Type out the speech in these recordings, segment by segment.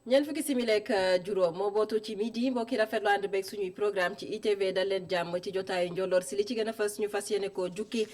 ñeent fukki simili ak juróom moo bootu ci midi mbokki rafetlu ànd beeg suñuy programme ci ITV dal leen jàmm ci jotaayu njolloor si li ci gën a fas ñu fas yéene ko jukki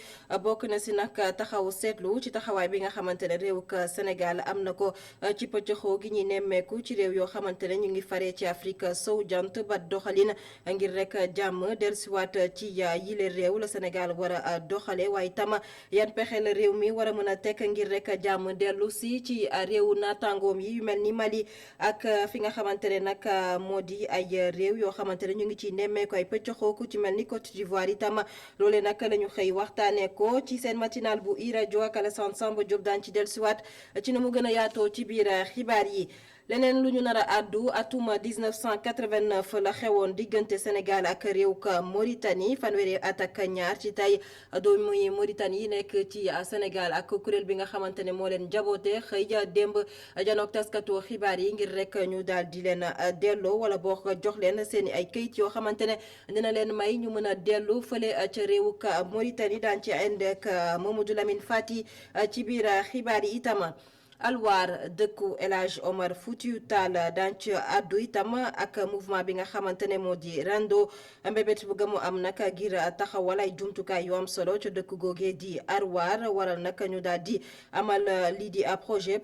bokk na si nag taxaw seetlu ci taxawaay bi nga xamante ne réewuk Sénégal am na ko ci pëccëxoo gi ñuy nemmeeku ci réew yoo xamante ne ñu ngi faree ci Afrique sowu jant ba doxalin ngir rek jàmm dellusiwaat ci yile réew la Sénégal war a doxale waaye tam yan pexe la réew mi war a mën a tekk ngir rek jàmm dellu si ci réewu naataangoom yi yu mel ni Mali ak fi nga xamante ne nag moo di ay réew yoo xamante ne ñu ngi ciy nemmeeku ay pëccoxoo ku ci mel ni Côte d'Ivoire itam loolee nag la ñu xëy waxtaanee ko ci seen matinal bu i rajo ak Alassane Samba Diop daan ci dellusiwaat ci nu mu gën a yaatoo ci biir xibaar yi. leneen lu ñu nar a àddu atum 1989 la xewoon diggante Sénégal ak réew ka Mauritanie fanweeri at ak ñaar ci tey doomu Mauritanie yi nekk ci Sénégal ak kuréel bi nga xamante ne moo leen jaboote xëy ja démb janook taskatu xibaar yi ngir rek ñu daal di leen delloo wala boo jox leen seen i ay këyit yoo xamante ne dina leen may ñu mën a dellu fële ca réew ka Mauritanie daan ci ànd ak Mamadou Lamine Fati ci biir xibaar yi itam. Alwaar dëkku El Hadj Omar Foutiou Tall daan ci àddu itam ak mouvement bi nga xamante ne moo di rando mbébét bu mu am nag ngir taxawal ay jumtukaay yu am solo ca dëkk googee di Arwaar waral nag ñu daal di amal lii di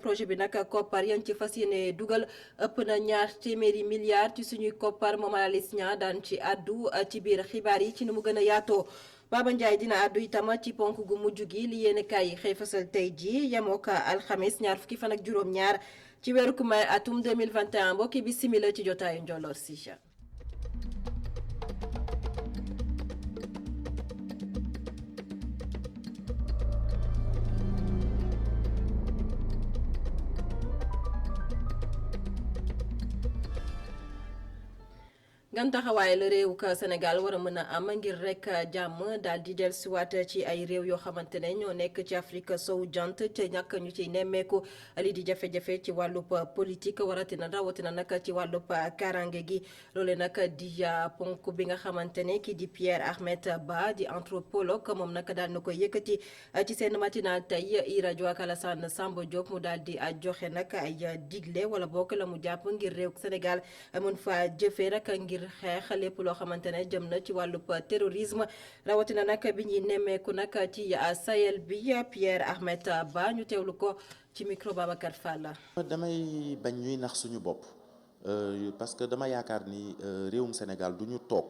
projet bi nag koppar yan ci fas yéene dugal ëpp na $200 ci suñuy koppar moom Alice Niang daan ci àddu ci biir xibaar yi ci ni mu gën a yaatoo. Baba Ndiaye dina àddu itam ci ponk gu mujj gi li yéen kaay yi xëy fasal tey jii yemook alxamis ñaar fukki fan ak juróom-ñaar ci weeru may atum 2021 mbokki bi simila ci jotaayu njolloor si. gan taxawaay la réew ka Sénégal war a mën a am ngir rek jàmm daal di dellusiwaat ci ay réew yoo xamante ne ñoo nekk ci Afrique sowu jant te ñàkk ñu ciy nemmeeku lii di jafe-jafe ci wàllub politique rawatina nag ci wàllub karange gi loole nag di ponk bi nga xamante ne kii di Pierre Ahmed Ba di anthropologue moom nag daal na koy yëkkati ci seen matinal tey i rajo ak Alassane Samba Diop mu daal di joxe nag ay digle wala bokk la mu jàpp ngir réew Sénégal mën fa jëfee rek ngir xeex lépp loo xamante ne jëm na ci wàllub terrorisme rawatina nag bi ñuy nemmeeku nag ci Sahel bi Pierre Ahmed Ba ñu teewlu ko ci micro Babacar Fall. damay bañ ñuy nax suñu bopp parce que dama yaakaar ni réewum Sénégal du ñu toog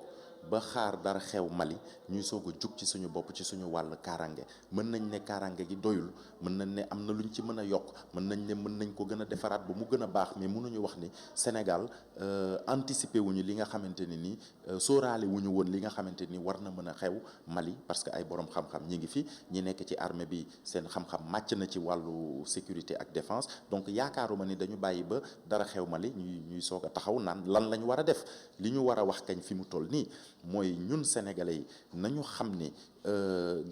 ba xaar dara xew Mali ñuy soog a jug ci suñu bopp ci suñu wàll kaaraange mën nañ ne kaaraange gi doyul mën nañ ne am na luñ ci mën a yokk mën nañ ne mën nañ ko gën a defaraat ba mu gën a baax mais mënuñu wax ni Sénégal anticiper wuñu li nga xamante ne ni sóoraale wuñu woon li nga xamante ni war na mën a xew Mali parce que ay borom xam-xam ñi ngi fi ñi nekk ci armée bi seen xam-xam màcc na ci wàllu sécurité ak défense donc yaakaaruma ni dañu bàyyi ba dara xew Mali ñuy soog a taxaw naan lan la ñu war a def li ñu war a wax kañ fi mu toll nii mooy ñun sénégalais yi nañu xam ni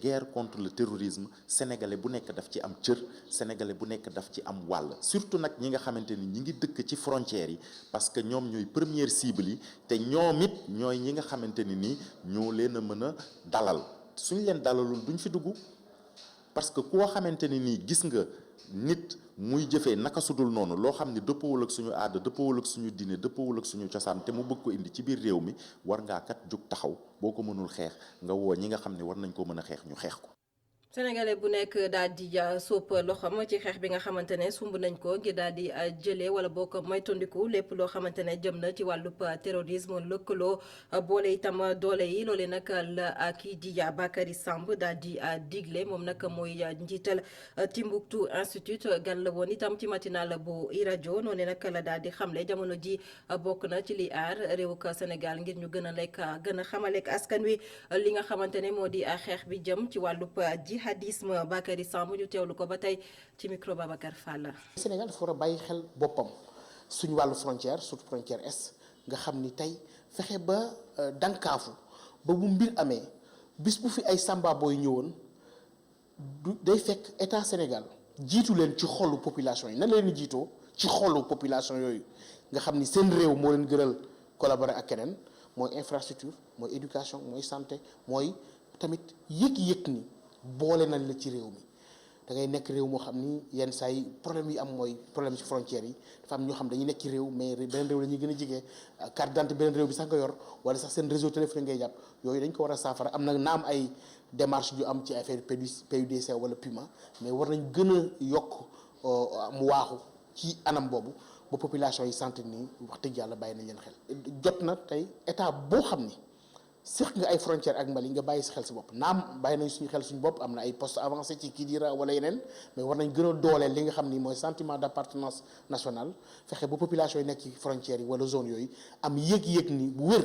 guerre contre le terrorisme sénégalais bu nekk daf ci am cër sénégalais bu nekk daf ci am wàll surtout nag ñi nga xamante ni ñi ngi dëkk ci frontières yi parce que ñoom ñooy première cible yi te ñoom it ñooy ñi nga xamante ni nii ñoo leen a mën a dalal suñ leen dalalul duñ fi dugg parce que koo xamante ni nii gis nga nit muy jëfee naka sudul noonu loo xam ne dëppawul ak suñu aada dëppawul ak suñu diine dëppawul ak suñu cosaan te mu bëgg ko indi ci biir réew mi war ngaa kat jug taxaw boo ko mënul xeex nga woo ñi nga xam ne war nañ ko mën a xeex ñu xeex ko. Sénégalais bu nekk daal di sóob loxoom ci xeex bi nga xamante ne sumb nañ ko ngir daal di jëlee wala boo ko moytandiku lépp loo xamante ne jëm na ci wàllub terrorisme lëkkaloo boole itam doole yi loole nag la kii di Bakary Samb daal di digle moom nag mooy njiital Timbuktu Institute gan la woon itam ci matinal bu i rajo noonu nag la daal di xamle jamono ji bokk na ci li aar réewuk Sénégal ngir ñu gën a xamaleek askan wi li nga xamante ne moo di xeex bi jëm ci wàllub jihadisme Bakary Samb ñu teewlu ko ba tey ci micro Babacar Fall. Sénégal dafa war a bàyyi xel boppam suñu wàllu frontière surtout frontière est nga xam ni tey fexe ba dankaafu ba bu mbir amee bis bu fi ay samba booy ñëwoon day fekk état Sénégal jiitu leen ci xolu population yi nan leen di jiitoo ci xolu population yooyu nga xam ni seen réew moo leen gënal collaborer ak keneen mooy infrastructure mooy éducation mooy santé mooy tamit yëg-yëg ni boole nañ la ci réew mi da ngay nekk réew moo xam ni yenn saa yi problème yi am mooy problème ci frontières yi dafa am ñoo xam dañuy nekk ci réew mais beneen réew la ñuy gën a jege carte d'identité beneen réew bi sax nga yor wala sax seen réseau téléphonique ngay jàpp yooyu dañ ko war a saafara am na naam ay démarche yu am ci affaire PUDC wala PUMA mais war nañ gën a yokk mu waaxu ci anam boobu ba population yi sentir nii wax dëgg yàlla bàyyi nañ leen xel. jot na tey état boo xam ni seq nga ay frontières ak Mali nga bàyyi si xel si bopp naam bàyyi nañ suñu xel suñu bopp am na ay postes avancés ci Kidira wala yeneen mais war nañ gën a dooleel li nga xam ni mooy sentiment d'appartenance nationale fexe ba population yi nekk ci frontières yi wala zone yooyu am yëg-yëg ni bu wér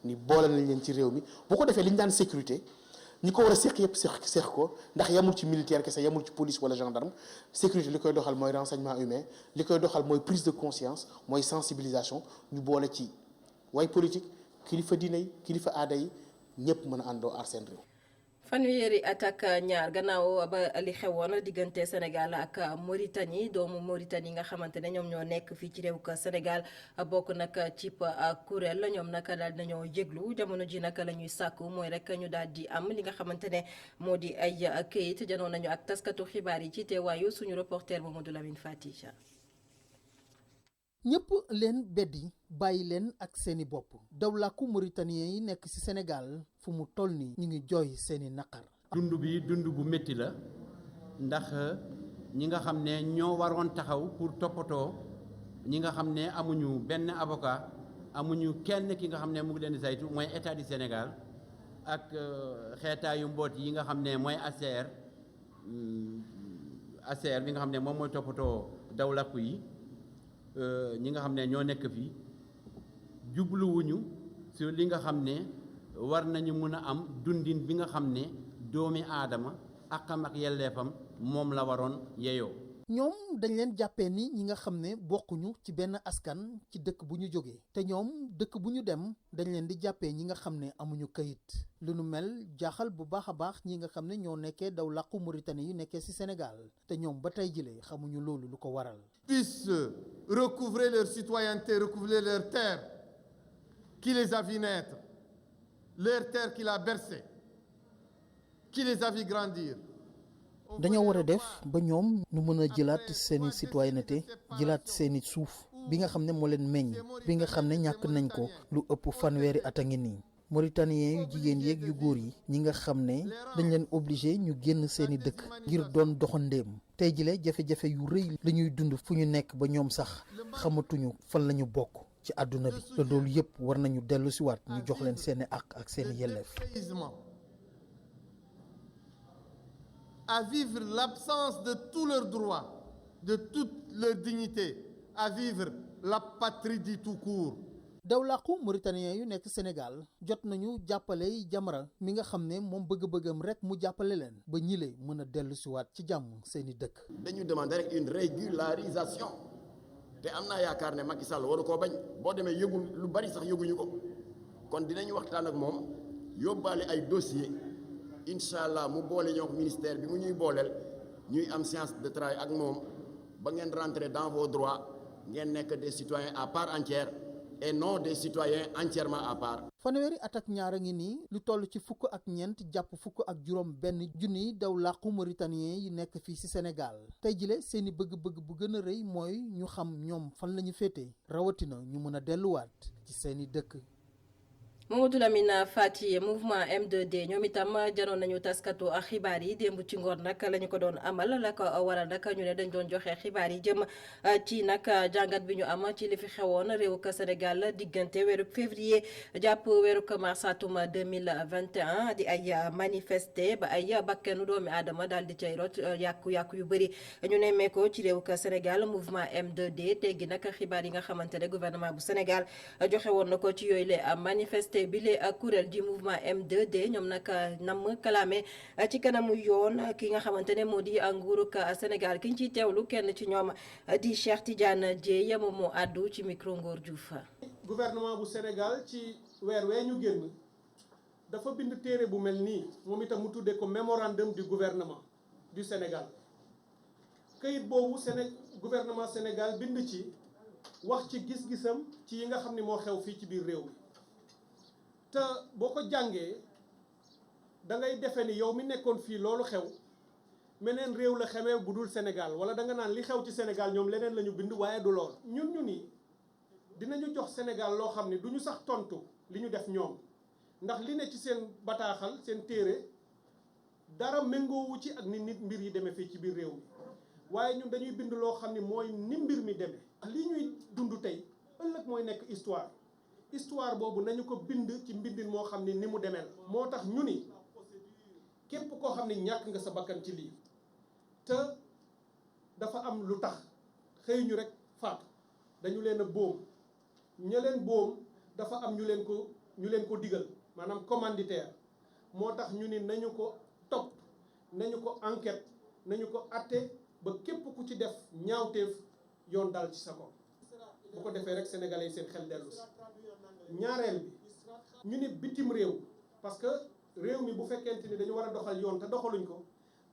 ni boole nañ leen ci réew mi bu ko defee li ñu daan sécurité ñi ko war a seq yëpp seq ko ndax yamul ci militaire kese yamul ci police wala gendarme sécurité li koy doxal mooy renseignement humain li koy doxal mooy prise de conscience mooy sensibilisation ñu boole ci way politique kilifa diine yi kilifa aada yi ñëpp mën a àndoo aar seen réew. fanweeri at ak ñaar gannaaw ba li xewoon diggante Sénégal ak Mauritanie doomu Mauritanie nga xamante ne ñoom ñoo nekk fii ci réew ka Sénégal bokk nag ci kuréel ñoom nag daal nañoo yëglu jamono ji nag la ñuy sàkku mooy rek ñu daal di am li nga xamante ne moo di ay këyit janoon nañu ak taskatu xibaar yi ci teewaayu suñu reporter Mamadou Lamine Faticha. ñëpp leen beddi bàyyi leen ak seeni bopp dawlàkku mauritanien yi nekk ci Sénégal fu mu toll nii ñu ngi jooy seeni naqar. dund bi dund bu métti la ndax ñi nga xam ne ñoo waroon taxaw pour toppatoo ñi nga xam ne amuñu benn avocat amuñu kenn ki nga xam ne mu ngi leen di saytu mooy état du Sénégal ak xeetaayu mboot yi nga xam ne mooy ACR bi nga xam ne moom mooy toppatoo dawlàkku yi. ñi nga xam ne ñoo nekk fii jubluwuñu si li nga xam ne war nañu mun a am dundin bi nga xam ne doomi aadama àqam ak yelleefam moom la waroon yeyoo. ñoom dañ leen jàppee ni ñi nga xam ne bokkuñu ci benn askan ci dëkk bu ñu jógee te ñoom dëkk bu ñu dem dañ leen di jàppee ñi nga xam ne amuñu kayit lu nu mel jaaxal bu baax a baax ñi nga xam ne ñoo nekkee daw làqu Mauritanie yu nekkee ci Sénégal te ñoom ba tey jile xamuñu loolu lu ko waral. Puissent recouvrer leur citoyenneté, recouvrer leur terre qui les a vus naître, leur terre qui l'a bercé, qui les a vus grandir. dañoo war a def ba ñoom ñu mën a jëlaat seeni citoyenneté jëlaat seeni suuf bi nga xam ne moo leen meññ bi nga xam ne ñàkk nañ ko lu ëpp fanweeri at a ngi nii Mauritaniens yu jigéen yeeg yu góor yi ñi nga xam ne dañ leen obligé ñu génn seeni dëkk ngir doon doxandéem tey jile jafe-jafe yu rëy la ñuy dund fu ñu nekk ba ñoom sax xamatuñu fan la ñu bokk ci àdduna bi te loolu yëpp war nañu dellu si waat ñu jox leen seeni àq ak seeni yelleef. À vivre l'absence de tous leurs droits, de toute leur dignité, à vivre l'apatridie tout court. dawlàqu mauritanien yu nekk Sénégal jot nañu jàppale Jamra mi nga xam ne moom bëgg-bëggam rek mu jàppale leen ba ñile mën a dellu siwaat ci jàmm seeni dëkk. dañu demander rek une régularisation te am naa yaakaar ne Macky Sall waru koo bañ boo demee yëgul lu bari sax yëguñu ko kon dinañu waxtaan ak moom yóbbaale ay dossier incha allah mu boole ñoo ministère bi mu ñuy booleel ñuy am séance de travail ak moom ba ngeen rentrer dans vos droits ngeen nekk des citoyens à part entière et non des citoyens entièrement à part. fanweeri at ak ñaar a ngi nii lu toll ci fukk ak ñeent jàpp fukk ak juróom benn junni daw làqu mauritanien yi nekk fii ci Sénégal tey jile seeni bëgg-bëgg bu gën a rëy mooy ñu xam ñoom fan la ñu féete rawatina ñu mën a delluwaat ci seeni dëkk. Mamadou Lamine Fati mouvement M2D ñoom itam janoon nañu taskatu ak xibaar yi démb ci ngoor nag la ñu ko doon amal la ko waral nag ñu ne dañ doon joxe xibaar yi jëm ci nag jàngat bi ñu am ci li fi xewoon réewu ka Sénégal diggante weeru février jàpp weeru mars atum 2021 di ay manifester ba ay bakkanu doomi aadama daal di cay rot yàqu-yàqu yu bëri ñu nemmeekoo ci réewu ka Sénégal mouvement M2D teggi nag xibaar yi nga xamante ne gouvernement bu Sénégal joxe woon na ko ci yooyu la manifester bi le kuréel di mouvement M2D ñoom nag nam kalaame ci kanamu yoon ki nga xamante ne moo di nguurug Sénégal ki ñu ciy teewlu kenn ci ñoom di Cheikh Tidiane Dieye moom moo àddu ci micro Ngor Diouf. gouvernement bu Sénégal ci weer wee ñu génn dafa bind téere bu mel nii moom itam mu tuddee ko mémorandum du gouvernement du Sénégal këyit boobu gouvernement Sénégal bind ci wax ci gis-gisam ci yi nga xam ne moo xew fii ci biir réew mi. te boo ko jàngee da ngay defe ni yow mi nekkoon fii loolu xew meneen réew la xewee bu dul Sénégal wala da nga naan li xew ci Sénégal ñoom leneen la ñu bind waaye du lool. ñun ñu ni dinañu jox Sénégal loo xam ne du ñu sax tontu li ñu def ñoom ndax li ne ci seen bataaxal seen téere dara méngoowu ci ak ni nit mbir yi demee fii ci biir réew mi waaye ñun dañuy bind loo xam ne mooy ni mbir mi demee. li ñuy dund tey ëllëg mooy nekk histoire boobu nañu ko bind ci mbindin moo xam ne ni mu demee la. moo tax ñu ni képp koo xam ne ñàkk nga sa bakkan ci lii te dafa am lu tax xëy ñu rek faatu dañu leen a boom ña leen boom dafa am ñu leen ko digal maanaam commanditaire moo tax ñu ni nañu ko topp nañu ko enquête nañu ko atte ba képp ku ci def ñaawteef yoon dal ci sa kaw bu ko defee rek sénégalais yi seen xel dellu si. ñaareel bi ñu ni bitim réew parce que réew mi bu fekkente ni dañu war a doxal yoon te doxaluñ ko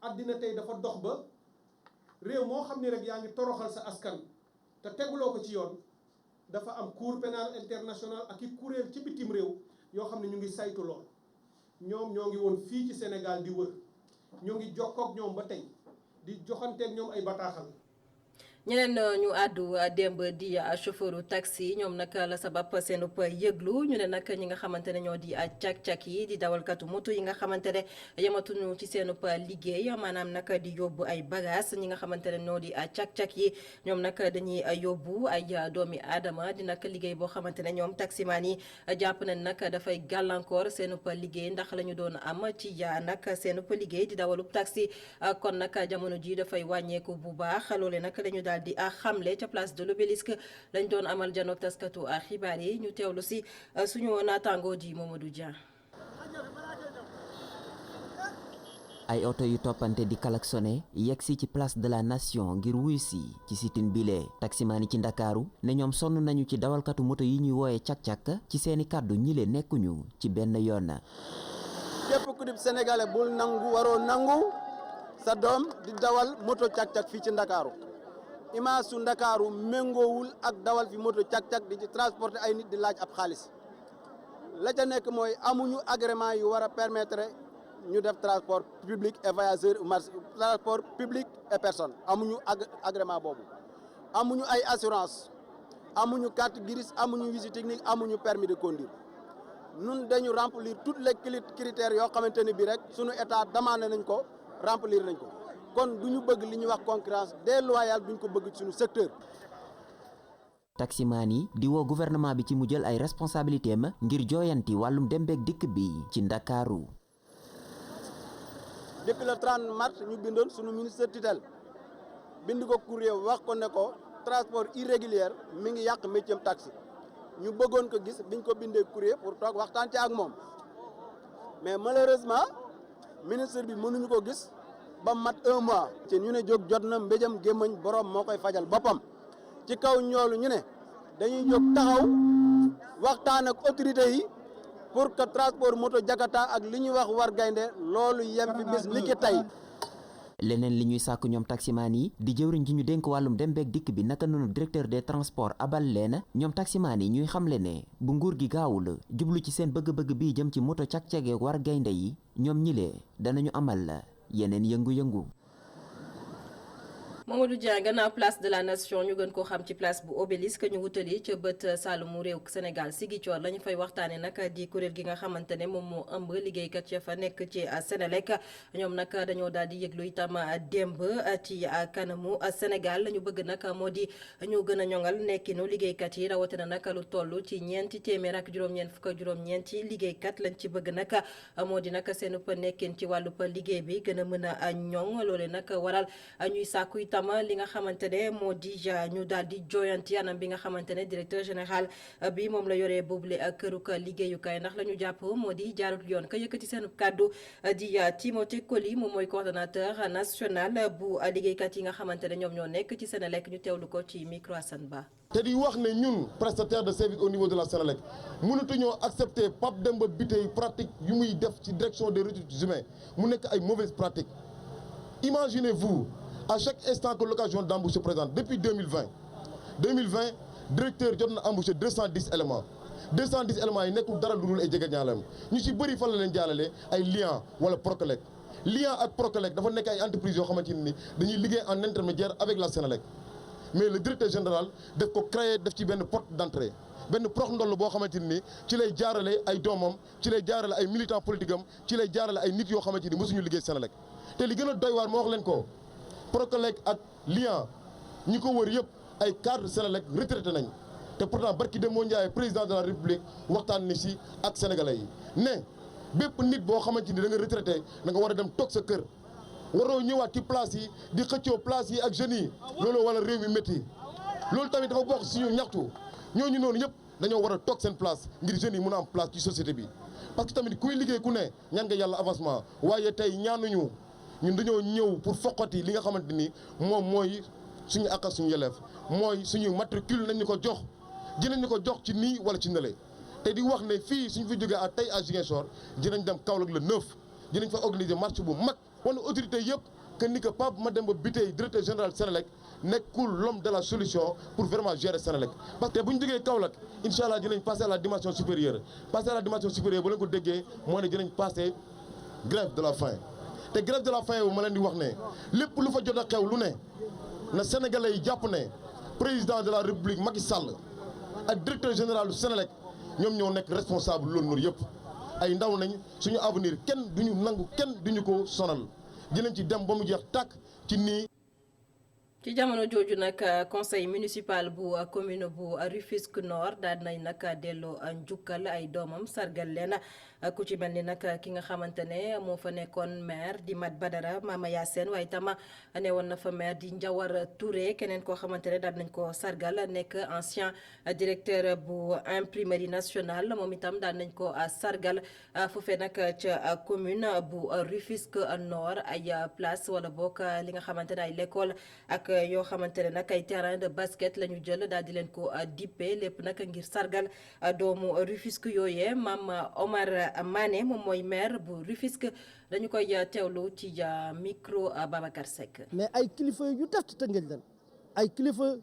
àddina tey dafa dox ba réew moo xam ni rek yaa ngi toroxal sa askan te teguloo ko ci yoon dafa am cour pénal international ak i kuréel ci bitim réew yoo xam ne ñu ngi saytu lool. ñoom ñoo ngi woon fii ci Sénégal di wër ñoo ngi jokkook ñoom ba tey di joxanteeg ñoom ay bataaxal. ñeneen ñu àddu démb di chauffeuru taxi ñoom nag la sabab seen yëglu ñu ne nag ñi nga xamante ne ñoo di cak-cak yi di dawalkatu moto yi nga xamante ne yamatuñu ci seen liggéey maanaam nag di yóbbu ay bagages ñi nga xamante ne ñoo di cak-cak yi ñoom nag dañuy yóbbu ay doomi aadama di nag liggéey boo xamante ne ñoom taximaan yi jàpp nañ nag dafay gàllankoor seen liggéey ndax la ñu doon am ci nag seen liggéey di dawalub taxi kon nag jamono ji dafay wàññeeku bu baax loole nag dañu daal di xamle ca place de l'Obélisque lañ doon amal janook taskatu xibaar yi ñu teewlu si suñu naataangoo di Mamadou Dia. ay oto yu toppante di klaxonné yegg si ci place de la nation ngir wuyu si ci sitin bile taximaan yi ci ndakaaru ne ñoom sonn nañu ci dawalkatu moto yi ñuy wooye cak-cak ci seeni kàddu ñi leen nekkuñu ci benn yoon. képp ku di sénégalais bul nangu waroo nangu sa doom di dawal moto cak-cak fii ci ndakaaru image su ndakaaru méngoowul ak dawal fi moto cak-cak di ci transporter ay nit di laaj ab xaalis la ca nekk mooy amuñu agrément yu war a permettre ñu def transport public et voyageurs transport public et personne amuñu agrément boobu amuñu ay assurance amuñu carte grise amuñu visite technique amuñu permis de conduire nun dañu remplir toutes les critères yoo xamante ne bi rek suñu état demandé nañ ko remplir nañ ko kon du ñu bëgg li ñuy wax concurrence déloyale duñ ko bëgg suñu secteur. taximaan yi di woo gouvernement bi ci mu jël ay responsabilités am ngir jooyanti wàllum dem beeg dikk bi ci ndakaaru. depuis le 30 mars ñu bindoon suñu ministre tutelle bind ko courrier wax ko ne ko transport irrégulier mi ngi yàq métier taxi ñu bëggoon ko gis biñ ko bindee courrier pour toog waxtaan ci ak moom mais malheureusement ministre bi mënuñu ko gis. ba mat 1 mois ci ñu ne jóg jot na mbéjam gémmañ borom moo koy fajal boppam ci kaw ñoolu ñu ne dañuy jóg taxaw waxtaan ak autorité yi pour que transport moto Jakarta ak li ñuy wax war gaynde loolu yem fi bis ni ki tey. leneen li ñuy sàkk ñoom taximaan yi di jëwriñ ji ñu dénk wàllum dem beeg dikk bi naka noonu directeur des transports abal leen ñoom taximaan yi ñuy xamle ne bu nguur gi gaawul jublu ci seen bëgg-bëgg bii jëm ci moto cag-cagee war gaynde yi ñoom ñile danañu amal yeneen yëngu-yëngu. Mamadou Dia gannaaw place de la nation ñu gën koo xam ci place bu Obélisque ñu wutali ca bët Saalumu réew Sénégal Ziguinchor la ñu fay waxtaane nag di kuréel gi nga xamante ne moom moo ëmb liggéeykat ya fa nekk ci Sénélec ñoom nag dañoo daal di yëglu itam démb ci kanamu Sénégal la ñu bëgg nag moo di ñu gën a ñoŋal nekkinu liggéeykat yi rawatina nag lu toll ci ñeenti téeméer ak juróom-ñeent fukk ak juróom-ñeenti liggéeykat lañ ci bëgg nag moo di nag seen nekkin ci wàllu liggéey bi gën a mën a ñoŋ loole nag waral ñuy sàkku itam li nga xamante ne moo di ñu daal di joyanti anam bi nga xamante ne directeur général bi moom la yoree boobule këruk liggéeyukaay ndax la ñu jàpp moo di jaarut yoon ka yëkkati seen kàddu di Timothée Coly moom mooy coordonnateur national bu liggéeykat yi nga xamante ne ñoom ñoo nekk ci Sénélec ñu teewlu ko ci micro Assane Ba. te di wax ne ñun prestataire de service au niveau de la Sénélec mënatuñoo accepter Pape Demba Bitèye pratique yu muy def ci direction des ressources humaines mu nekk ay mauvaises pratiques. Imaginez-vous à chaque instant que l'occasion d'embauche se présente depuis 2020 directeur jot na embauché 210 éléments 210 éléments yi nekkul dara lu dul ay jegeñaaleem ñu ci bëri fan la leen jàllale ay Lian wala Procolec Liant ak Procolec dafa nekk ay entreprises yoo xamante ni dañuy liggéey en intermédiaire avec la Sénélec mais le directeur général daf ko créer def ci benn porte d'entrée benn prox ndoll boo xamante ni ci lay jaarale ay doomam ci lay jaarale ay militants politiques am ci lay jaarale ay nit yoo xamante ni mosuñu liggéey Sénélec te li gën a doy waar moo wax leen ko Procolec ak Liant ñi ko wër yëpp ay cadre Sénélec retraité nañ te pourtant barki Demba Ndiaye président de la République waxtaan ni si ak sénégalais yi ne bépp nit boo xamante ni da nga retraité da nga war a dem toog sa kër waroo ñëwaat ci place yi di xëccoo place yi ak jeunes yi loolu wala réew mi métti loolu tamit dafa bokk suñu ñaxtu ñooñu noonu ñëpp dañoo war a toog seen place ngir jeunes yi mun a am place ci société bi parce que tamit kuy liggéey ku ne ñaan nga yàlla avancement waaye tey ñaanuñu ñun dañoo ñëw pour foqati li nga xamante ni moom mooy suñu àq ak suñu yelleef mooy suñu matricule nañ ñu ko jox dinañ ñu ko jox ci nii wala ci nële te di wax ne fii suñu fi jógee à tey à Ziguinchor dinañ dem Kaolack le 9 dinañ fa organiser marche bu mag wane autorité yëpp que ni que Pape Mademba Bitèye directeur général Sénélec nekkul l'homme de la solution pour vraiment gérer Sénélec parce que bu ñu jógee Kaolack incha allah dinañ passer à la dimension supérieure passer à la dimension supérieure bu leen ko déggee moo ne dinañ passer grève de la faim te grève de la faim wu ma leen di wax ne lépp lu fa jot a xew lu ne na sénégalais yi jàpp ne président de la république Macky Sall ak directeur général du Sénélec ñoom ñoo nekk responsable loolu noonu yëpp ay ndaw nañ suñu avenir kenn duñu nangu kenn duñu ko sonal dinañ ci dem ba mu jeex tàkk ci nii. ci jamono jooju nag conseil municipal bu commune bu Rufisque Nord daal nañ nag delloo njukkal ay doomam sargal leen ku ci mel ni nag ki nga xamante ne moo fa nekkoon maire di Mat Badara Mama Yacine waaye itam ne woon na fa maire di Ndiawar Touré keneen koo xamante ne daal nañ ko sargal nekk ancien directeur bu imprimerie nationale moom itam daal nañ ko sargal foofee nag ca commune bu Rufisque Nord ay place wala bokk li nga xamante ne ay l'école ak yoo xamante ne nag ay terrain de basket la ñu jël daal di leen ko dippe lépp nag ngir sargal doomu Rufisque yooyee Mame Omar Mané moom mooy maire bu Rufisque dañu koy teewlu ci micro Babacar Seck. mais ay kilifa yu def ci Tëngéej lan ay kilifa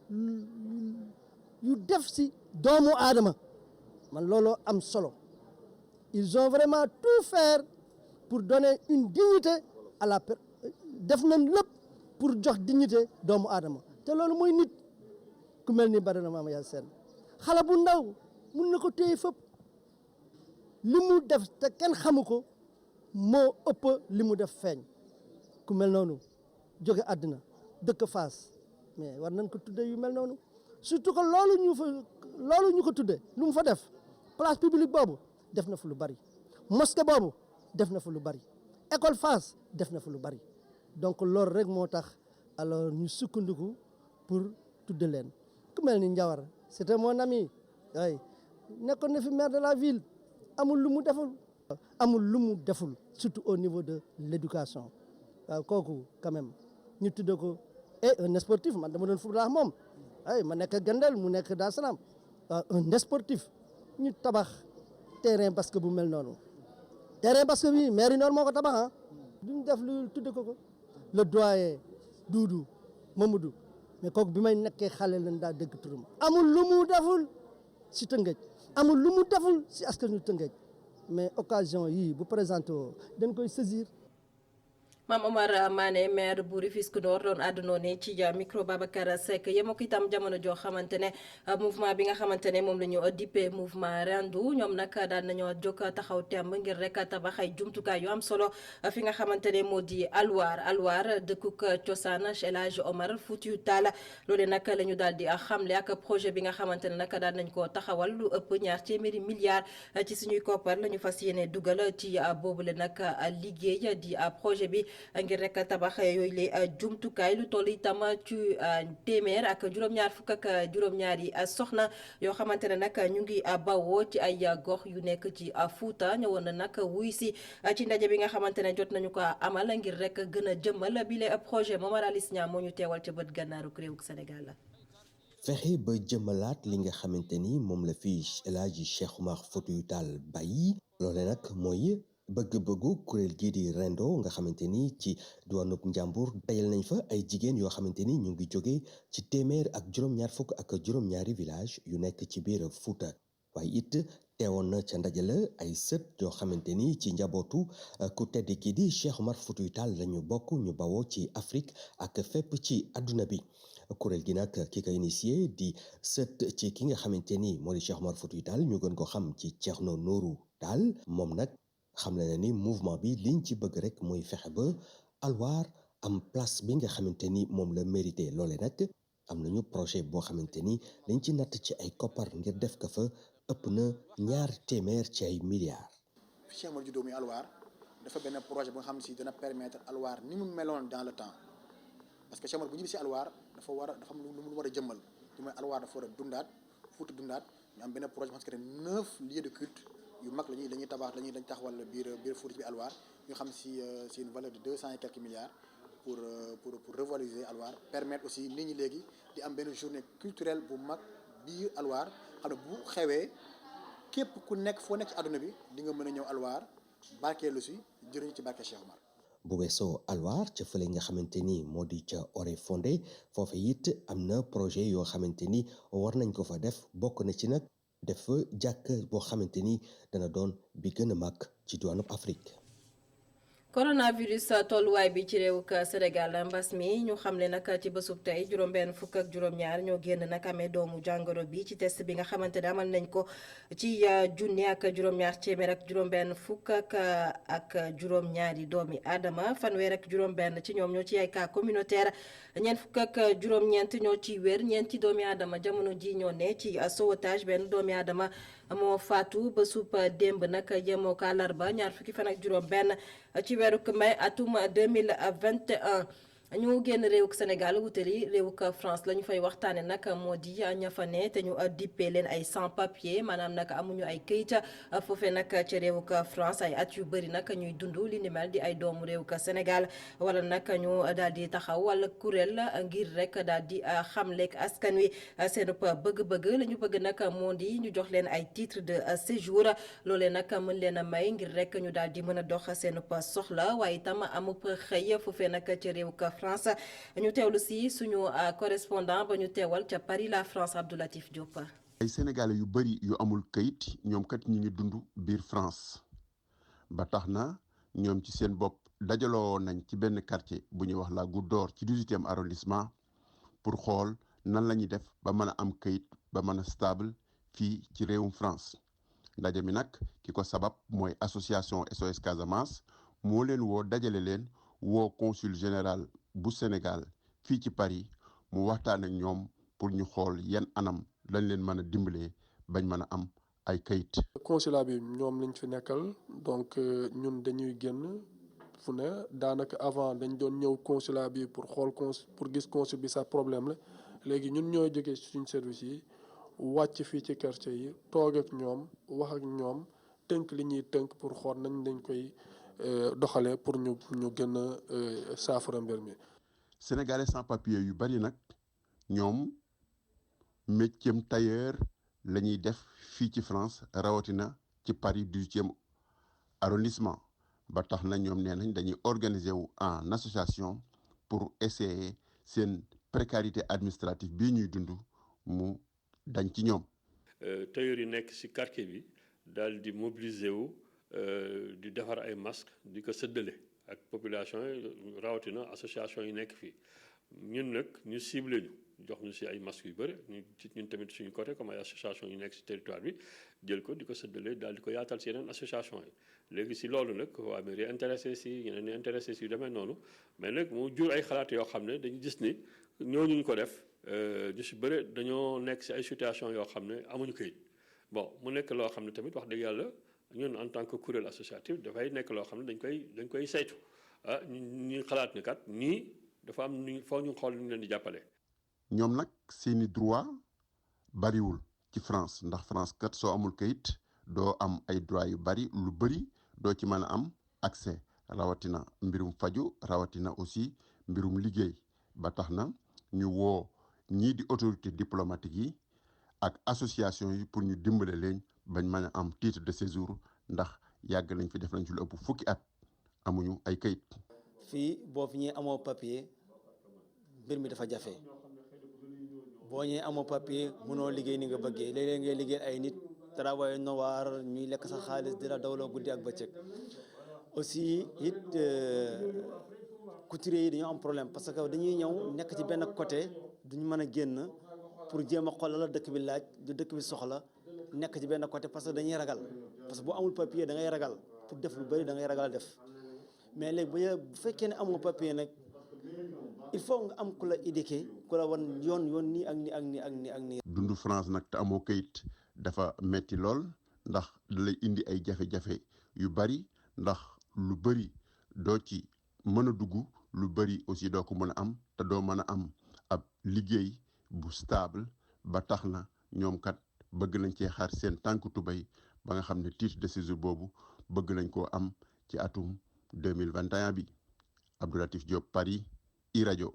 yu def si doomu aadama man looloo am solo ils ont vraiment tout faire pour donner une dignité à la def nañ lépp pour jox dignité doomu aadama te loolu mooy nit ku mel ni Badara Mama Yacine xale bu ndaw mun na ko téye fépp li mu def te kenn xamu ko moo ëpp li mu def feeñ ku mel noonu jóge àddina dëkk Fass mais war nañ ko tudde yu mel noonu surtout que loolu ñu ko tudde lu mu fa def place publique boobu def na fa lu bari mosquée boobu def na fa lu bari école Fass def na fa lu bari donc loolu rek moo tax alors ñu sukkandiku pour tudde leen ku mel ni Ndiawar c'était mon ami ay nekkoon na fi maire de la ville amul lu mu deful surtout au niveau de l'éducation waaw kooku quand même ñu tudde ko et un sportif man dama doon football moom ay ma nekk Gandel mu nekk Dar Salaam un sportif ñu tabax terrain basket bu mel noonu terrain basket bi maire yi noonu moo ko tabax duñ def lu tudde ko le doyen Doudou Mamadou mais kooku bi may nekkee xale lañ daa dégg turam amul lu mu deful si Tëngéej amul lu mu deful si askanu Tëngéej mais occasion yii bu présenté woo dañ koy saisir. Mame Omar Mané maire bu Rufisque Nord doon àddunoo ne ci micro Babacar Seck yemoo ko itam jamono joo xamante ne mouvement bi nga xamante ne moom la ñu dippee mouvement Rendu ñoom nag daan nañoo jóg taxaw temb ngir rek tabax ay jumtukaay yu am solo fi nga xamante ne moo di Alwar dëkkuk cosaan El Hadj Omar Foutiyou Tall loole nag la ñu daal di xamle ak projet bi nga xamante ne nag daan nañ koo taxawal lu ëpp ñaar téeméeri milliards ci suñuy koppar la ñu fas yéene dugal ci boobule nag liggéey di projet bi. ngir rek tabax yooyu la jumtukaay lu toll itam ci téeméer ak juróom-ñaar fukk ak juróom-ñaari soxna yoo xamante ne nag ñu ngi bawoo ci ay gox yu nekk ci Fuuta ñëwoon na nag wuy si ci ndaje bi nga xamante ne jot nañu ko amal ngir rek gën a jëmmal bi le projet Momar Alice Niang moo ñu teewal ca bët gànnaaru réewum Sénégal la. fexe ba jëmmalaat li nga xamante ni moom la fi El Hadji Cheikh Oumar Foutiyou Tall bàyyi loole nag mooy bëgg-bëggu kuréel gii di Rendo nga xamante ni ci diwaanub Njàmbur dajal nañ fa ay jigéen yoo xamante ni ñu ngi jóge ci téeméer ak juróom-ñaar fukk ak juróom-ñaari village yu nekk ci biir Fuuta waaye it teewoon na ca ndaje la ay sët yoo xamante ni ci njabootu ku tedd ki di Cheikh Omar Foutiyou Tall lañu bokk ñu bawoo ci Afrique ak fépp ci àdduna bi kuréel gi nag ki ko initié di sët ci ki nga xamante ni moo di Cheikh Omar Foutiyou Tall ñu gën ko xam ci Thierno Nourou Tall moom nag xamle na ni mouvement bi liñ ci bëgg rek mooy fexe ba Alwar am place bi nga xamante ni moom la mérité loole nag am nañu projet boo xamante ni lañ ci natt ci ay koppar ngir def ko fa ëpp na 200 ci ay milliards. fi Cheikh Omar juddoo muy Alwar dafa benn projet bu nga xam ne si dana permettre Alwar ni mu meloon dans le temps parce que Cheikh Omar bu ñibbi si Alwar dafa am lu mu war a jëmmal li mooy Alwar dafa war a dundaat Fuuta dundaat ñu am benn projet parce que 9 lieux de culte yu mag lañuy tabax lañuy taxawal biir Fuuta bi Alwar ñu xam si c'est une valeur de 200 et quelques milliards pour revaloriser Alwar permettre aussi nit ñi léegi di am benn journée culturelle bu mag biir Alwar xam ne bu xewee képp ku nekk foo nekk ci àdduna bi di nga mën a ñëw Alwar barkeelu si jëriñu ci barke Cheikh Omar. bu weesoo Alwar ca fële nga xamante ni moo di ca Oréfondé foofu it am na projet yoo xamante ni war nañ ko fa def bokk na ci nag def fa jàkk boo xamante ni dana doon bi gën a mag ci diwaanu Afrique. coronavirus tolluwaay bi ci réewuk Sénégal mbas mi ñu xamle nag ci bésub tey juróom-benn fukk ak juróom-ñaar ñoo génn nag amee doomu jàngoro bi ci test bi nga xamante ne amal nañ ko ci junni ak juróom-ñaar téeméer ak juróom-benn fukk ak juróom-ñaari doomi aadama fanweer ak juróom-benn ci ñoom ñoo ci ay cas communautaire ñeent fukk ak juróom-ñeent ñoo ci wér ñeenti doomi aadama jamono ji ñoo ne ci sauvetage benn doomi aadama moo faatu bésub démb nag yemoo ko àllarba ñaar fukki fan ak juróom-benn ci weeru mai atum 2021 ñu génn réewuk Sénégal wutali réewuk France la ñu fay waxtaane nag moo di ña fa ne te ñu dippee leen ay sans papier maanaam nag amuñu ay këyit foofee nag ci réewuk France ay at yu bëri nag ñuy dund li ni mel di ay doomu réewuk Sénégal wala nag ñu daal di taxaw wala kuréel ngir rek daal di xamleeg askan wi seen bëgg-bëgg la ñu bëgg nag moo di ñu jox leen ay titre de séjour loolee nag mën leen a may ngir rek ñu daal di mën a dox seen soxla waaye itam amub xëy foofee nag ci réewuk France ñu teewlu si suñu correspondant ba ñu teewal ca Paris la France Abdou Latif Diop. ay sénégalais yu bari yu amul kayit ñoom kat ñi ngi dund biir France ba tax na ñoom ci seen bopp dajaloo nañ ci benn quartier bu ñuy wax la Goutte d'Or ci 18e arrondissement pour xool nan la ñuy def ba mën a am kayit ba mën a stable fii ci réewum France ndaje mi nag ki ko sabab mooy association SOS Casamance moo leen woo dajale leen woo consul général bu Sénégal fii ci Paris mu waxtaan ak ñoom pour ñu xool yan anam lañ leen mën a dimbalee bañ mën a am ay kayit. consulat bi ñoom lañ fi nekkal donc ñun dañuy génn fu ne daanaka avant dañ doon ñëw consulat bi pour xool pour gis consul bi sax problème la léegi ñun ñooy jógee suñ service yi wàcc fii ci quartier yi toog ak ñoom wax ak ñoom tënk li ñuy tënk pour xool nañ dañ koy doxalee pour ñu gën a saafara mbir mi. Sénégalais sans papier yu bari nag ñoom métier tailleur la ñuy def fii ci France rawatina ci Paris 18e arrondissement ba tax na ñoom nee nañ dañuy organiser wu en association pour essayer seen précarité administrative bii ñuy dund mu dañ ci ñoom. tailleur yi nekk ci quartier bi daal di mobiliser wu. di defar ay masques di ko séddale ak population yi rawatina association yi nekk fii ñun nag ñu ciblé ñu jox ñu ci ay masques yu bëri ñun tamit suñu côté comme ay association yu nekk ci territoire bi jël ko di ko séddale daal di ko yaatal ci yeneen association yi léegi ci loolu nag waa mairie intéressé ci yeneen ñi intéressé ci yu demee noonu mais nag mu jur ay xalaat yoo xam ne dañu gis ni ñooñu ñu ko def ñu ci bëri dañoo nekk ci ay situation yoo xam ne amuñu këyit bon mu nekk loo xam ne tamit wax dëgg yàlla ñun en tant que kuréel associatif dafay nekk loo xam ne dañ koy saytu ñu xalaat ne kat ñii dafa am ñu foo ñu xool ñu leen di jàppale. ñoom nag seeni droit bariwul ci France ndax France kat soo amul kayit doo am ay droit yu bari lu bari doo ci mën a am accès rawatina mbirum faju rawatina aussi mbirum liggéey ba tax na ñu woo ñii di autorité diplomatique yi ak association yi pour ñu dimbale leen bañ mën a am titre de séjour ndax yàgg nañ fi def nañ ci lu ëpp fukki at amuñu ay kayit. fii boo fi ñëwee amoo papier mbir mi dafa jafe boo ñëwee amoo papier mënoo liggéey ni nga bëggee léeg-léeg ngay liggéey ay nit travail noir ñuy lekk sa xaalis di la dawloo guddi ak bëccëg aussi it couturiers yi dañoo am problème parce que dañuy ñëw nekk ci benn côté duñu mën a génn pour jéem a xool la dëkk bi laaj du dëkk bi soxla nekk ci benn côté parce que dañuy ragal parce que boo amul papier da ngay ragal pour def lu bëri da ngay ragal def mais léegi bu fekkee ne amoo papier nag il faut nga am ku la éduquer ku la wan yoon nii ak nii ak nii ak nii ak nii. dund France nag te amoo kayit dafa metti lool ndax da lay indi ay jafe-jafe yu bari ndax lu bari doo ci mën a dugg lu bari aussi doo ko mën a am te doo mën a am ab liggéey bu stable ba tax na ñoom kat bëgg nañ cee xaar seen tànk tubéy ba nga xam ne titre de séjour boobu bëgg nañ koo am ci atum 2021 bi. Abdou Latif Diop, Paris, iRadio.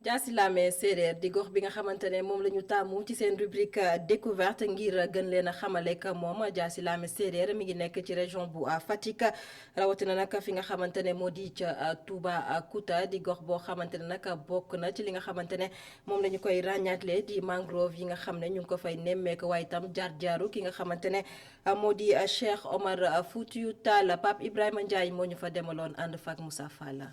Diassilame séeréer di gox bi nga xamante ne moom la ñu tàmmu ci seen rubrique découverte ngir gën leen a xamale ak moom Diassilame séeréer mi ngi nekk ci région bu Fatick rawatina nag fi nga xamante ne moo di ca Toubacouta di gox boo xamante ne nag bokk na ci li nga xamante ne moom la ñu koy ràññaatle di mangrove yi nga xam ne ñu ngi ko fay nemmeeku waaye itam jaar-jaaru ki nga xamante ne moo di Cheikh Omar Foutiyou Tall Pape Ibrahima Ndiaye moo ñu fa demaloon ànd fa ak Moussa Fall.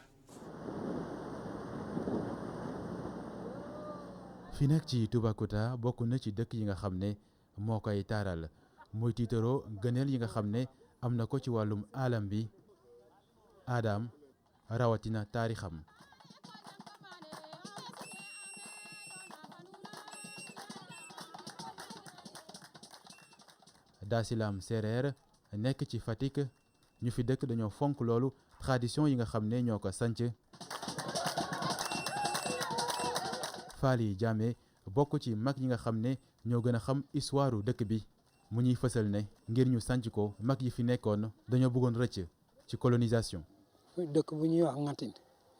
fi nag ci Toubacouta bokk na ci dëkk yi nga xam ne moo koy taaral muy tiitaroo gëneel yi nga xam ne am na ko ci wàllum alam bi aadam rawatina taarixam. Diassilame séeréer nekk ci Fatick ñu fi dëkk dañoo fonk loolu tradition yi nga xam ne ñoo ko sanc Faly Diamé bokk ci mag ñi nga xam ne ñoo gën a xam histoire dëkk bi mu ñuy fësal ne ngir ñu sanc ko mag yi fi nekkoon dañoo bëggoon rëcc ci colonisation. dëkk bu ñuy wax Ngatin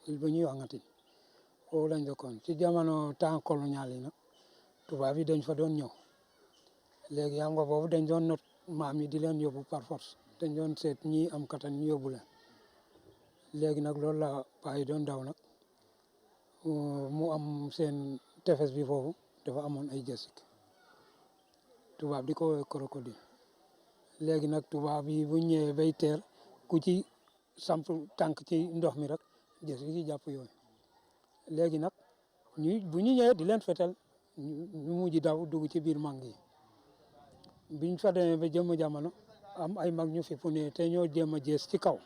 il bu ñuy wax Ngatin foofu lañ dëkkoon ci jamono temps colonial yi nag tubaab yi dañ fa doon ñëw léegi xam nga foofu dañ doon not maam yi di leen yóbbu par force dañ doon seet ñii am kattan ñu yóbbu leen léegi nag loolu la paa yi doon daw nag. mu am seen tefes bi foofu dafa amoon ay jasik tubaab di ko crocodile léegi nag tubaab yi bu ñëwee bay teer ku ci samp tànk ci ndox mi rek jasik yi jàpp yooyu léegi nag bu ñu ñëwee di leen fetal ñu mujj daw dugg ci biir mang yi biñ fa demee ba jëmm jamono am ay mag ñu fi fu ne te ñoo jéem a jees ci kaw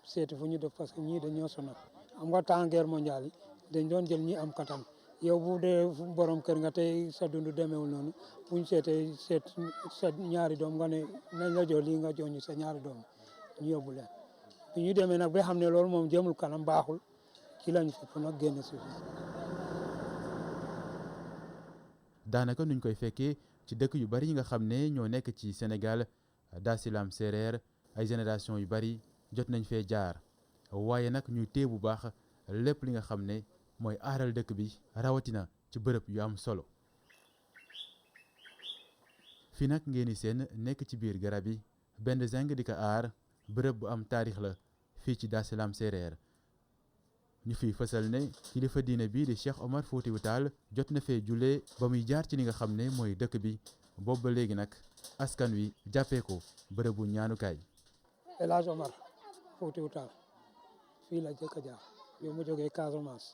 seeti fu ñu def parce que ñii dañoo sonal am nga temps guerre mondiale yi dañ doon jël ñi am kattan yow bu dee borom kër nga tey sa dund demeewul noonu buñ seetee seet sa ñaari doom nga ne nañ la jox lii nga jox ñu sa ñaari doom ñu yóbbu leen bi ñu demee nag ba xam ne loolu moom jëmul kanam baaxul ci lañ fipp nag génn si daanaka nuñ koy fekkee ci dëkk yu bari yi nga xam ne ñoo nekk ci Sénégal Diassilame séeréer ay génération yu bari jot nañ fee jaar waaye nag ñuy téye bu baax lépp li nga xam ne mooy aaral dëkk bi rawatina ci bërëb yu am solo fi nag ngeen di seen nekk ci biir garab yi benn zinc di ko aar bërëb bu am taarix la fii ci Diassilame séeréer ñu fiy fësal ne kilifa diine bii di Cheikh Omar Foutiyou Tall jot na fee jullee ba muy jaar ci li nga xam ne mooy dëkk bi boobu ba léegi nag askan wi jàppee ko bërëbu ñaanukaay. El Hadj Omar Foutiyou Tall fii la njëkk a jaar yow mu jógee Casamance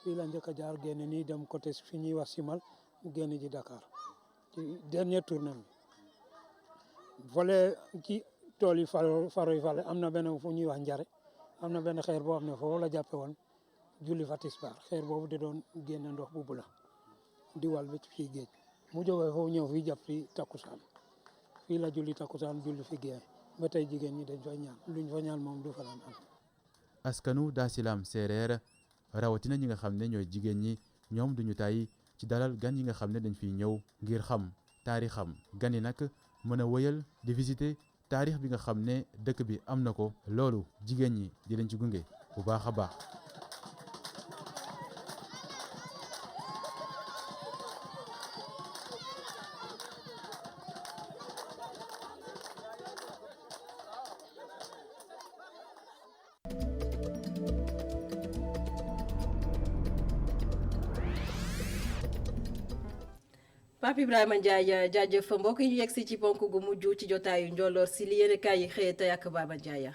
fii la njëkk a jaar génn nii dem côté fi ñuy wax Simal mu génn ji Dakar ci dernier tournée bi volet ci tool yi faroy fale am na benn fu ñuy wax Njare am na benn xeer boo xam ne foofu la jàppe woon julli fa tisbaar xeer boobu da doon génn ndox bu bula di wal ba ci fii géej mu jógee foofu ñëw fii jàpp fi takkusaan fii la julli takkusaan julli fi géej ba tey jigéen ñi dañ fay ñaan luñ fa ñaan moom du fa daan am. askanu Diassilame séeréer rawatina ñi nga xam ne ñooy jigéen ñi ñoom duñu tàyyi ci dalal gan yi nga xam ne dañ fiy ñëw ngir xam taarixam gan yi nag mën a wëyal di visiter taarix bi nga xam ne dëkk bi am na ko loolu jigéen ñi di leen ci gunge bu baax a baax. Pape Ibrahima Ndiaye jaajëf mbokk yi ñu yegg si ci ponk gu mujj ci jotaayu njolloor si li yéen kaay yi xëyee tey ak Baba Ndiaye.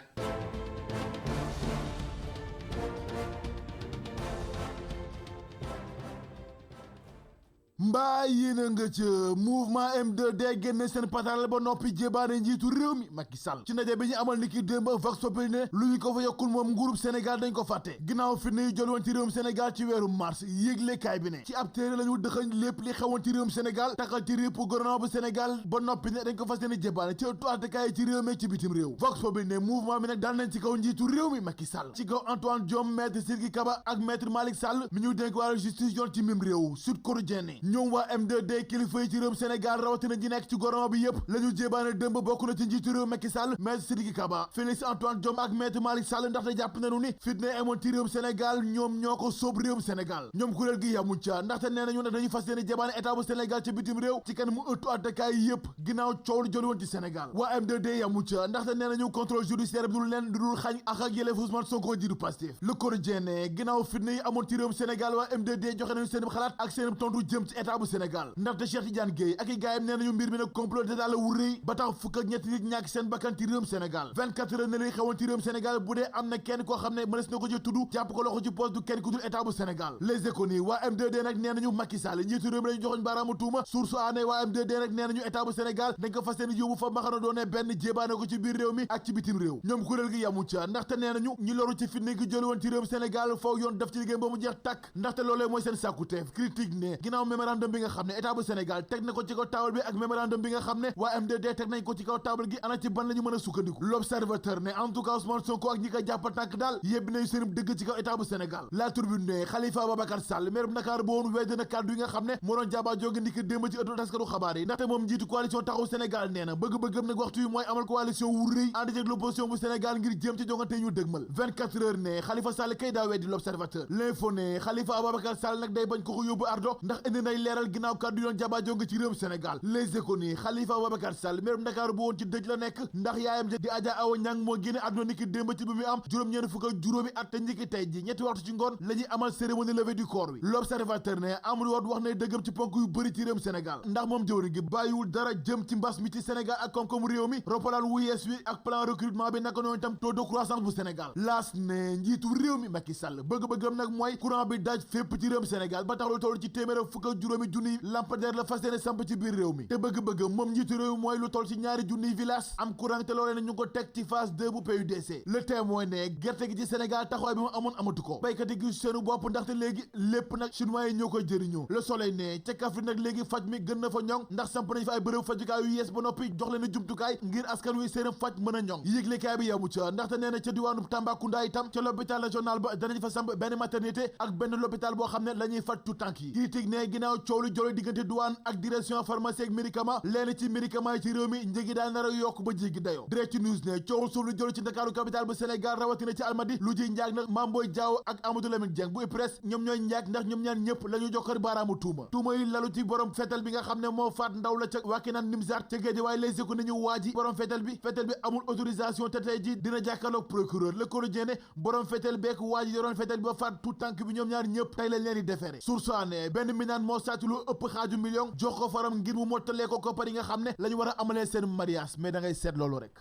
mbaa yéen a nga ca mouvement M2D génne seen pataal ba noppi jébaane njiitu réew mi Macky Sall ci ndaje bi ñu amal ni ki démb Vox Populi ne lu ñu ko fa yokkul moom nguurub Sénégal dañ ko fàtte ginnaaw fi ne yu jël woon ci réewum Sénégal ci weeru mars yéeglekaay bi ne ci ab téere la ñu dëxañ lépp li xewoon ci réewum Sénégal taxal ci réew gouvernement bu Sénégal ba noppi ne dañ ko fas yéene jébaane ci ëttu attekaay yi ci réew mi ci bitim réew Vox Populi ne mouvement bi nag daal nañ ci kaw njiitu réew mi Macky Sall ci kaw Antoine Diome maître Sidiki Kaba ak maître Malick Sall mi ñu dénk wàllu justice yoon ci mim réew Sud Quotidien ñoom waa M2D kilifa yi ci réewum Sénégal rawatina ñi nekk ci gouvernement bi yëpp la ñu jébaane dëmb bokk na ci njiitu réew Macky Sall maître Sidiki Kaba Félix Antoine Diome ak maître Malick Sall ndaxte jàpp nañu ni fitna amoon ci réewum Sénégal ñoom ñoo ko sóob réewum Sénégal ñoom kuréel gi yamuñ ca ndaxte nee nañu nag dañuy fas yéene jébaane état bu Sénégal ci bitim réew ci kan mu ëttu attekaay yëpp ginnaaw coow lu jël woon ci Sénégal waa M2D yamuñ ca ndaxte nee nañu contrôle judiciaire bi dul leen du dul xañ ak yelleef Ousmane Sonko jiitu Pastef Le Quotidien ne ginnaaw fitna yi amoon ci réewum Sénégal waa M2D joxe nañu seen xalaat ak seen tontu jëm ci état bu Sénégal ndaxte Cheikh Tidiane Gueye ak i gaayam nee nañu mbir mi nag complot d'état la wu rëy ba tax fukk ak ñetti nit ñàkk seen bakkan ci réewum Sénégal 24 heures ne luy xewoon ci réewum Sénégal bu dee am na kenn koo xam ne mënees na ko ci tudd jàpp ko loxo ci poste du kenn ku dul état bu Sénégal Les Échos nii waa M2D nag nee nañu Macky Sall njiitu réew mi lañu joxoñ baaraamu tuuma source aané waa M2D nag nee nañu état bu Sénégal dañ ko fas yéene yóbbu fa maxana doone benn jébaane ko ci biir réew mi ak ci bitim réew ñoom kuréel gi yamu ca ndaxte nee nañu ñi loru ci fitna gi jële woon ci réewum Sénégal faw yoon def ci liggéey ba mu jeex tàkk ndaxte loolee mooy seen sàkkuteef critique ne ginnaaw mémorandum bi nga xam ne état bu Sénégal teg na ko ci kaw taabal bi ak mémorandum bi nga xam ne waa M2D teg nañ ko ci kaw taabal gi ana ci ban la ñu mën a sukkandiku L'Observateur ne en tout cas Ousmane Sonko ak ñi ko jàpp tànk daal yebbi nañu seen dëgg ci kaw état bu Sénégal La Tribune ne Khalifa Ababacar Sall maire bu Dakar bu woon wedd na kàddu yi nga xam ne moo doon jaaba jóge ndiki démb ci ëttu taskatu xabaar yi ndaxte moom njiitu coalition taxawu Sénégal nee na bëgg-bëggam nag waxtu yi mooy amal coalition wu rëy ànd ak l'opposition bu Sénégal ngir jéem ci jongante ñu dëgmal 24 heures ne Khalifa Sall kay daa weddi L'Observateur L'Info ne Khalifa Ababacar Sall nag day bañ ko ko yóbbu ardo ndax indi nay leeral ginnaaw kàddu yi doon jaaba jóge ci réewum Sénégal Les Échos ni Khalifa Ababacar Sall maire bu Dakar bu woon ci dëj la nekk ndax yaayam di Adja Awa Niang moo génne àdduna niki démb ci bi muy am juróom-ñeent fukk ak juróomi at te njëkki tey ji ñetti waxtu ci ngoon la ñuy amal cérémonie levée du corps wi L'Observateur ne Amadou Wade wax ne dëggam ci ponk yu bëri ci réewum Sénégal ndax moom jëwriñ gi bàyyiwul dara jëm ci mbas mi ci Sénégal ak koom-koomu réew mi roppalaan wu yees wi ak plan recrutement bi naka noonu itam taux de croissance bu Sénégal laas ne njiitu réew mi Macky Sall bëgg-bëggam nag mooy courant bi daaj fépp ci réewum Sénégal ba tax lu toll ci téeméer ak fukk ak juróomi junniy lampadaire la fas yéene samp ci biir réew mi te bëgg-bëggam moom njiitu réew mi mooy lu toll ci ñaari junniy village am courant te loolee ne ñu ko teg ci phase 2 bu PUDC Le Témoin ne gerte gi ci Sénégal taxawaay bi mu amoon amatu ko béykat yi gis seenu bopp ndaxte léegi lépp nag chinois yi ñoo koy jëriñoo Le Soleil ne ca Kaffrine nag léegi faj mi gën na fa ñoŋ ndax samp nañ fa ay bërëb fajukaay yu yees ba noppi jox leen jumtukaay ngir askan wi seen faj mën a ñoŋ yëglekaay bi yamu ca ndaxte nee na ca diwaanu Tambacounda itam ca l'hôpital régional ba danañ fa samp benn maternité ak benn l'hôpital boo xam ne la ñuy faj tout tànk yi critique ne ginnaaw coow lu jole diggante douane ak direction pharmacie ak médicament leen ci médicament yi ci réew mi njëgi daal nar a yokk ba jéggi dayo Direct News ne coowul suuf lu jël ci Ndakaaru capital bu Sénégal rawatina ci Almadi lu ji njaag nag Mame Boye Diao ak Amadou Lamine Dieng bu IPRES ñoom ñooy njaag ndax ñoom ñaan ñëpp la ñu joxar baaraamu tuuma yi lalu ci borom fetal bi nga xam ne moo faat ndaw la ca Wakhinane Nimzatt ca géej waaye Les Échos nañu waa ji borom fetal bi amul autorisation te tey ji dina jàkkaarloog procureur Le Quotidien ne borom fetal beek waa ji yoroon fetal bi ba faat tout tànk bi ñoom ñaar ñëpp tey lañ leen di defeere Source A ne benn minaan moo sàcc lu ëpp xaaju million jox ko faram ngir mu mottalee ko koppar yi nga xam ne la ñu war a amalee seen mariage mais da ngay seet loolu rek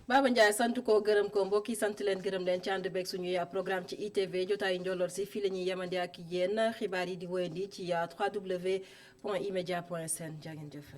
Baba Ndiaye sant ko gërëm ko mbokk yi sant leen gërëm leen ci ànd beeg suñuy programme ci ITV jotaayu njolloor si fii la ñuy yemandi ak yéen xibaar yi di wéyandi ci www.emedia.sn jaa ngeen jëf